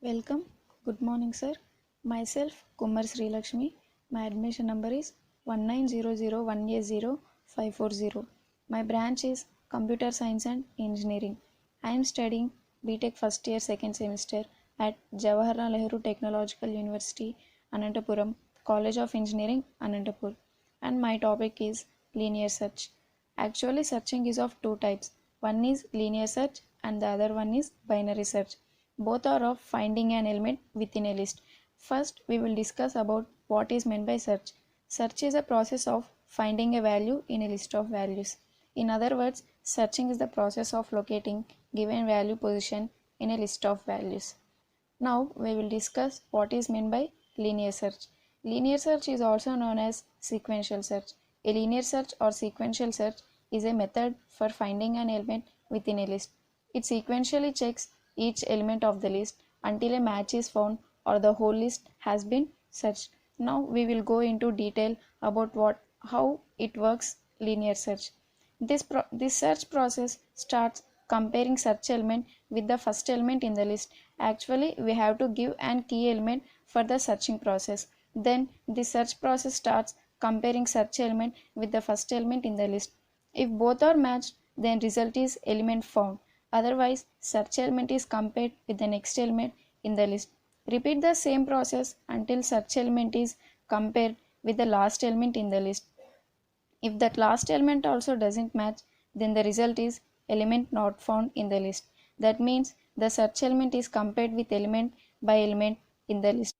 Welcome. Good morning, sir. Myself, Kumar Sri Lakshmi. My admission number is 1900180540. My branch is Computer Science and Engineering. I am studying BTech first year, second semester at Jawaharlal Nehru Technological University, Anantapuram, College of Engineering, Anantapur. And my topic is linear search. Actually, searching is of two types. One is linear search and the other one is binary search. Both are of finding an element within a list. First, we will discuss about what is meant by search. Search is a process of finding a value in a list of values. In other words, searching is the process of locating given value position in a list of values. Now we will discuss what is meant by linear search. Linear search is also known as sequential search. A linear search or sequential search is a method for finding an element within a list. It sequentially checks each element of the list until a match is found or the whole list has been searched. Now we will go into detail about how it works linear search. This search process starts comparing search element with the first element in the list. Actually, we have to give an key element for the searching process. Then the search process starts comparing search element with the first element in the list. If both are matched, then result is element found. Otherwise, search element is compared with the next element in the list. Repeat the same process until search element is compared with the last element in the list. If that last element also doesn't match, then the result is element not found in the list. That means the search element is compared with element by element in the list.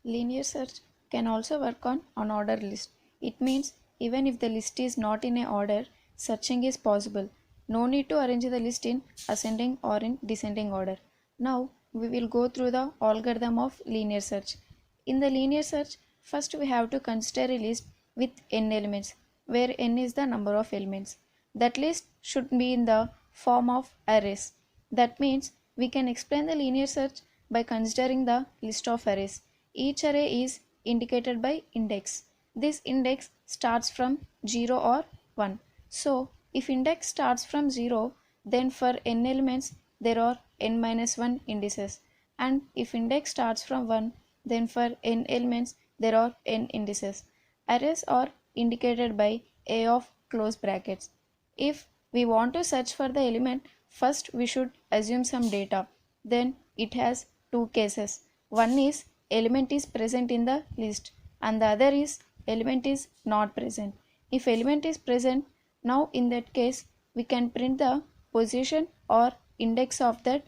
Linear search can also work on unordered list. It means even if the list is not in a order, searching is possible. No need to arrange the list in ascending or in descending order. Now we will go through the algorithm of linear search. In the linear search, first we have to consider a list with n elements, where n is the number of elements. That list should be in the form of arrays. That means we can explain the linear search by considering the list of arrays. Each array is indicated by index. This index starts from 0 or 1. So, if index starts from 0, then for n elements there are n minus 1 indices. And if index starts from 1, then for n elements there are n indices. Arrays are indicated by a of close brackets. If we want to search for the element, first we should assume some data. Then it has two cases. One is element is present in the list and the other is element is not present. If element is present, now in that case we can print the position or index of that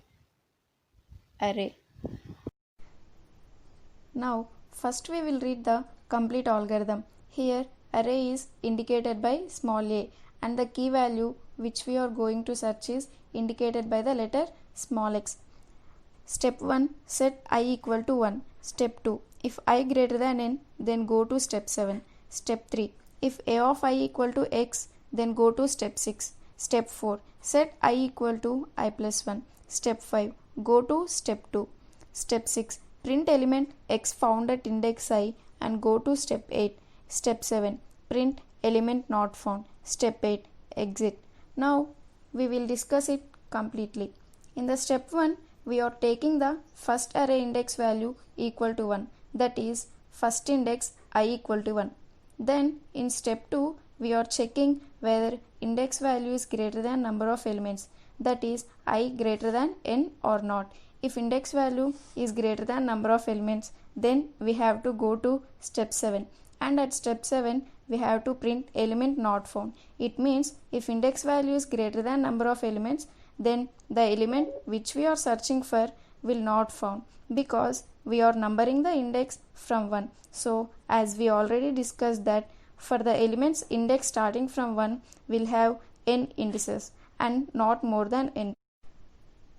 array. Now first we will read the complete algorithm. Here array is indicated by small a and the key value which we are going to search is indicated by the letter small x. Step 1, set I equal to 1. Step 2, if I greater than n, then go to step 7. Step 3, if a of I equal to x, then go to step 6. Step 4, set I equal to I plus 1. Step 5, go to step 2. Step 6, print element x found at index I and go to step 8. Step 7, print element not found. Step 8, exit. Now we will discuss it completely. In the step 1, we are taking the first array index value equal to 1, that is first index I equal to 1. Then in step 2, we are checking whether index value is greater than number of elements, that is I greater than n or not. If index value is greater than number of elements, then we have to go to step 7, and at step 7 we have to print element not found. It means if index value is greater than number of elements, then the element which we are searching for will not found because we are numbering the index from 1. So as we already discussed that for the elements index starting from 1 will have n indices and not more than n.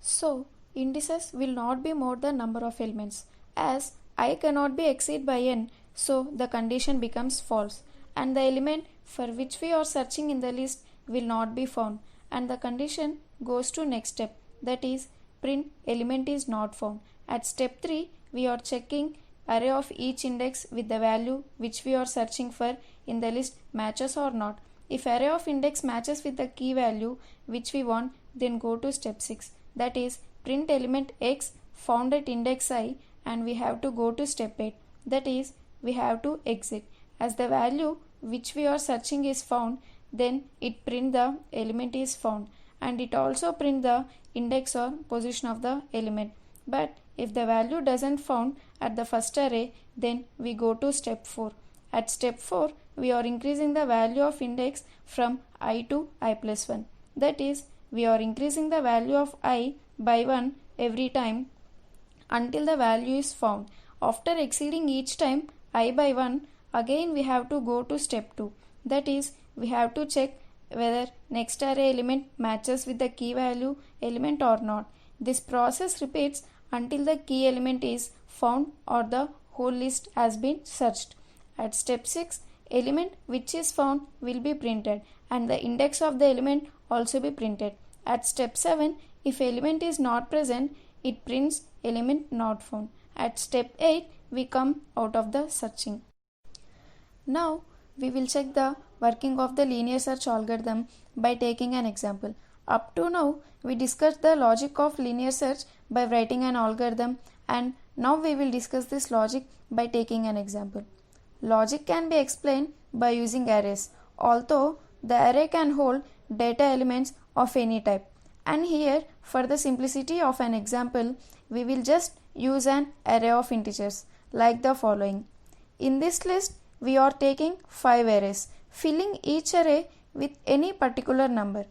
So indices will not be more than number of elements. As I cannot be exceed by n, so the condition becomes false and the element for which we are searching in the list will not be found, and the condition goes to next step, that is print element is not found. At step 3, we are checking array of each index with the value which we are searching for in the list matches or not. If array of index matches with the key value which we want, then go to step 6, that is print element x found at index I and we have to go to step 8, that is we have to exit. As the value which we are searching is found, then it print the element is found and it also print the index or position of the element. But if the value doesn't found at the first array, then we go to step 4. At step 4, we are increasing the value of index from I to I plus 1. That is, we are increasing the value of I by 1 every time until the value is found. After exceeding each time I by 1, again we have to go to step 2. That is, we have to check whether next array element matches with the key value element or not. This process repeats until the key element is found or the whole list has been searched. At step 6, element which is found will be printed and the index of the element also be printed. At step 7, if element is not present, it prints element not found. At step 8, we come out of the searching. Now, we will check the working of the linear search algorithm by taking an example. Up to now, we discussed the logic of linear search by writing an algorithm, and now we will discuss this logic by taking an example. Logic can be explained by using arrays, although the array can hold data elements of any type. And here, for the simplicity of an example, we will just use an array of integers like the following. In this list, we are taking 5 arrays, filling each array with any particular number.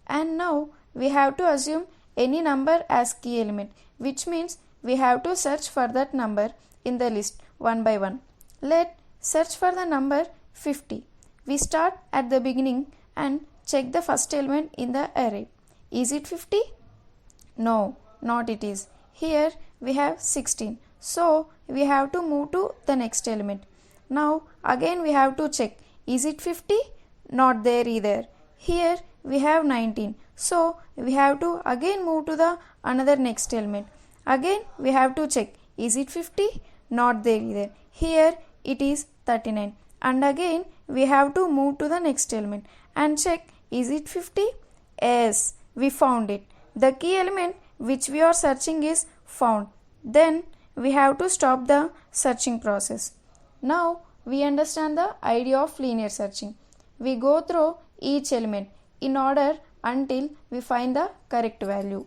And now we have to assume any number as key element, which means we have to search for that number in the list one by one. Let's search for the number 50. We start at the beginning and check the first element in the array. Is it 50? No, not it is. Here we have 16. So we have to move to the next element. Now again we have to check. Is it 50? Not there either. Here we have 19. So we have to again move to the another next element. Again we have to check. Is it 50? Not there either. Here it is 39. And again we have to move to the next element and check. Is it 50? Yes, we found it. The key element which we are searching is found. Then we have to stop the searching process. Now we understand the idea of linear searching. We go through each element in order until we find the correct value.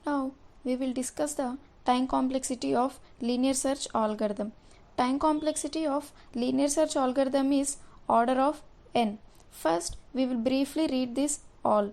Now we will discuss the time complexity of linear search algorithm. Time complexity of linear search algorithm is order of n. First, we will briefly read this all.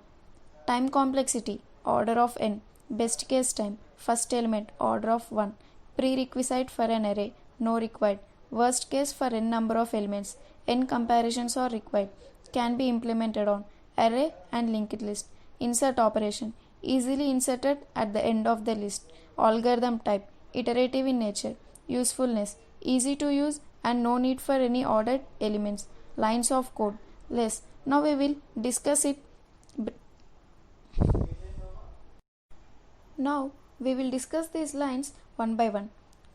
Time complexity, order of n. Best case time, first element, order of 1. Prerequisite for an array, no required. Worst case for n number of elements, n comparisons are required. Can be implemented on array and linked list. Insert operation, easily inserted at the end of the list. Algorithm type, iterative in nature. Usefulness, easy to use and no need for any ordered elements. Lines of code, less. Now we will discuss it. Now we will discuss these lines one by one.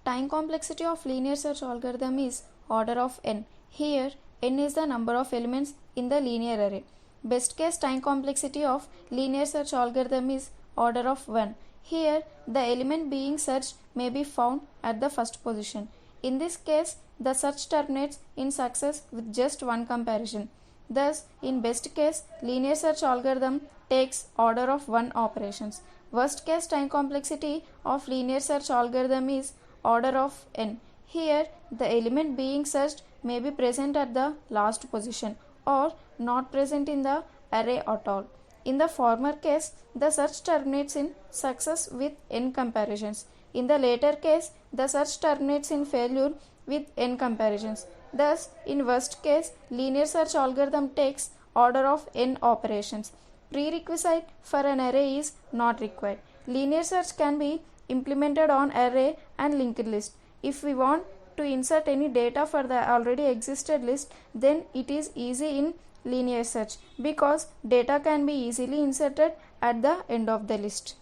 Time complexity of linear search algorithm is order of n. Here n is the number of elements in the linear array. Best case time complexity of linear search algorithm is order of 1. Here the element being searched may be found at the first position. In this case, the search terminates in success with just one comparison. Thus, in best case, linear search algorithm takes order of 1 operations. Worst case time complexity of linear search algorithm is order of n. Here, the element being searched may be present at the last position or not present in the array at all. In the former case, the search terminates in success with n comparisons. In the later case, the search terminates in failure with n comparisons. Thus, in worst case, linear search algorithm takes order of n operations. Prerequisite for an array is not required. Linear search can be implemented on array and linked list. If we want to insert any data for the already existed list, then it is easy in linear search because data can be easily inserted at the end of the list.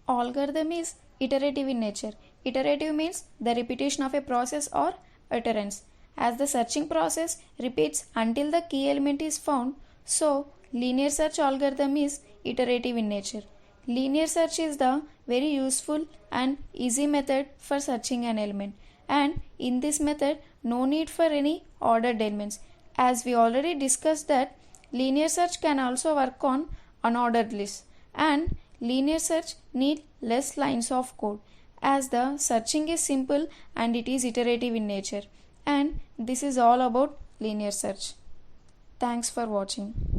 Algorithm is iterative in nature. Iterative means the repetition of a process or iterance. As the searching process repeats until the key element is found, so linear search algorithm is iterative in nature. Linear search is the very useful and easy method for searching an element, and in this method no need for any ordered elements. As we already discussed that linear search can also work on unordered lists, and linear search need less lines of code as the searching is simple and it is iterative in nature. And this is all about linear search. Thanks for watching.